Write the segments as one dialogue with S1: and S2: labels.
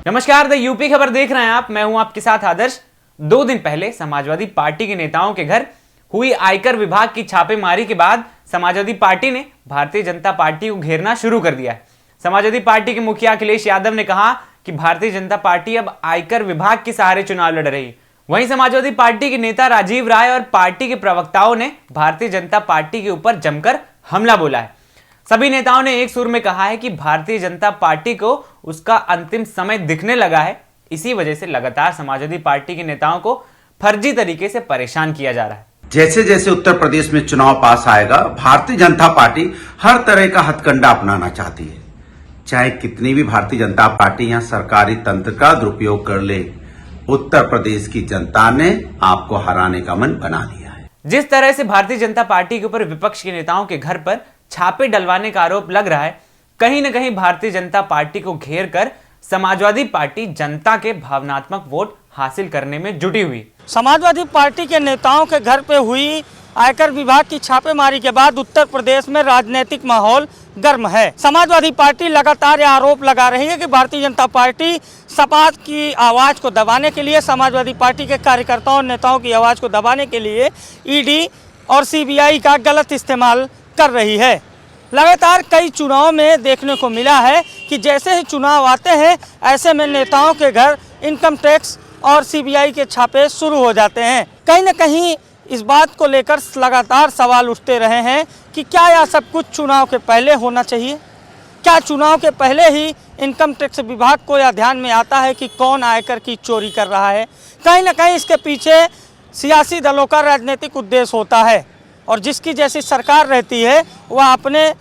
S1: नमस्कार, the UP खबर देख रहे हैं आप। मैं हूं आपके साथ आदर्श। 2 दिन पहले समाजवादी पार्टी के नेताओं के घर हुई आयकर विभाग की छापेमारी के बाद समाजवादी पार्टी ने भारतीय जनता पार्टी को घेरना शुरू कर दिया है। समाजवादी पार्टी के मुखिया अखिलेश यादव ने कहा कि भारतीय जनता पार्टी अब आयकर विभाग के सहारे चुनाव लड़ रही है। वहीं समाजवादी पार्टी के नेता राजीव राय और पार्टी के प्रवक्ताओं ने भारतीय जनता पार्टी के ऊपर जमकर हमला बोला है। सभी नेताओं ने एक सुर में कहा है कि भारतीय जनता पार्टी को उसका अंतिम समय दिखने लगा है। इसी वजह से लगातार समाजवादी पार्टी के नेताओं को फर्जी तरीके से परेशान किया जा रहा है।
S2: जैसे जैसे उत्तर प्रदेश में चुनाव पास आएगा, भारतीय जनता पार्टी हर तरह का हथकंडा अपनाना चाहती है। चाहे कितनी भी भारतीय जनता पार्टी यहां सरकारी तंत्र का दुरुपयोग कर ले, उत्तर प्रदेश की जनता ने आपको हराने का मन बना लिया है।
S1: जिस तरह से भारतीय जनता पार्टी के ऊपर विपक्ष के नेताओं के घर पर छापे डलवाने का आरोप लग रहा है, कहीं न कहीं भारतीय जनता पार्टी को घेर कर समाजवादी पार्टी जनता के भावनात्मक वोट हासिल करने में जुटी हुई।
S3: समाजवादी पार्टी के नेताओं के घर पे हुई आयकर विभाग की छापेमारी के बाद उत्तर प्रदेश में राजनीतिक माहौल गर्म है। समाजवादी पार्टी लगातार यह आरोप लगा रही है कि भारतीय जनता पार्टी सपा की आवाज को दबाने के लिए, समाजवादी पार्टी के कार्यकर्ताओं और नेताओं की आवाज को दबाने के लिए ईडी और सीबीआई का गलत इस्तेमाल कर रही है। लगातार कई चुनाव में देखने को मिला है कि जैसे ही चुनाव आते हैं, ऐसे में नेताओं के घर इनकम टैक्स और सीबीआई के छापे शुरू हो जाते हैं। कहीं न कहीं इस बात को लेकर लगातार सवाल उठते रहे हैं कि क्या यह सब कुछ चुनाव के पहले होना चाहिए? क्या चुनाव के पहले ही इनकम टैक्स विभाग को यह ध्यान में आता है कि कौन आयकर की चोरी कर रहा है? कहीं न कहीं इसके पीछे सियासी दलों का राजनीतिक उद्देश्य होता है और जिसकी जैसी सरकार रहती है वह अपने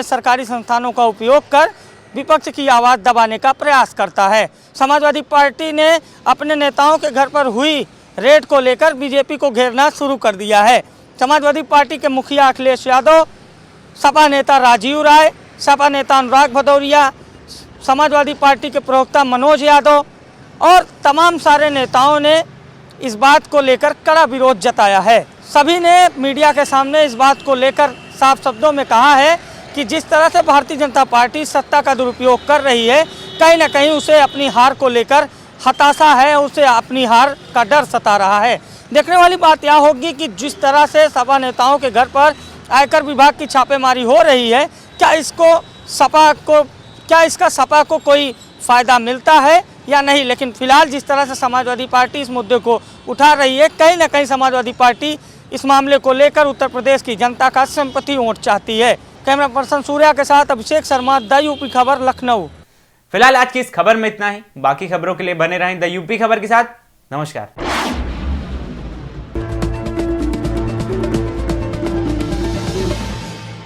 S3: सरकारी संस्थानों का उपयोग कर विपक्ष की आवाज़ दबाने का प्रयास करता है। समाजवादी पार्टी ने अपने नेताओं के घर पर हुई रेड को लेकर बीजेपी को घेरना शुरू कर दिया है। समाजवादी पार्टी के मुखिया अखिलेश यादव, सपा नेता राजीव राय, सपा नेता अनुराग भदौरिया, समाजवादी पार्टी के प्रवक्ता मनोज यादव और तमाम सारे नेताओं ने इस बात को लेकर कड़ा विरोध जताया है। सभी ने मीडिया के सामने इस बात को लेकर साफ शब्दों में कहा है कि जिस तरह से भारतीय जनता पार्टी सत्ता का दुरुपयोग कर रही है, कहीं ना कहीं उसे अपनी हार को लेकर हताशा है, उसे अपनी हार का डर सता रहा है। देखने वाली बात यह होगी कि जिस तरह से सपा नेताओं के घर पर आयकर विभाग की छापेमारी हो रही है, क्या इसका सपा को कोई फ़ायदा मिलता है या नहीं। लेकिन फिलहाल जिस तरह से समाजवादी पार्टी इस मुद्दे को उठा रही है, कहीं ना कहीं समाजवादी पार्टी इस मामले को लेकर उत्तर प्रदेश की जनता का सिंपैथी वोट चाहती है। कैमरा पर्सन सूर्या के साथ अभिषेक शर्मा, द यूपी खबर, लखनऊ।
S1: फिलहाल आज की इस खबर में इतना ही। बाकी खबरों के लिए बने रहें द यूपी खबर के साथ। नमस्कार।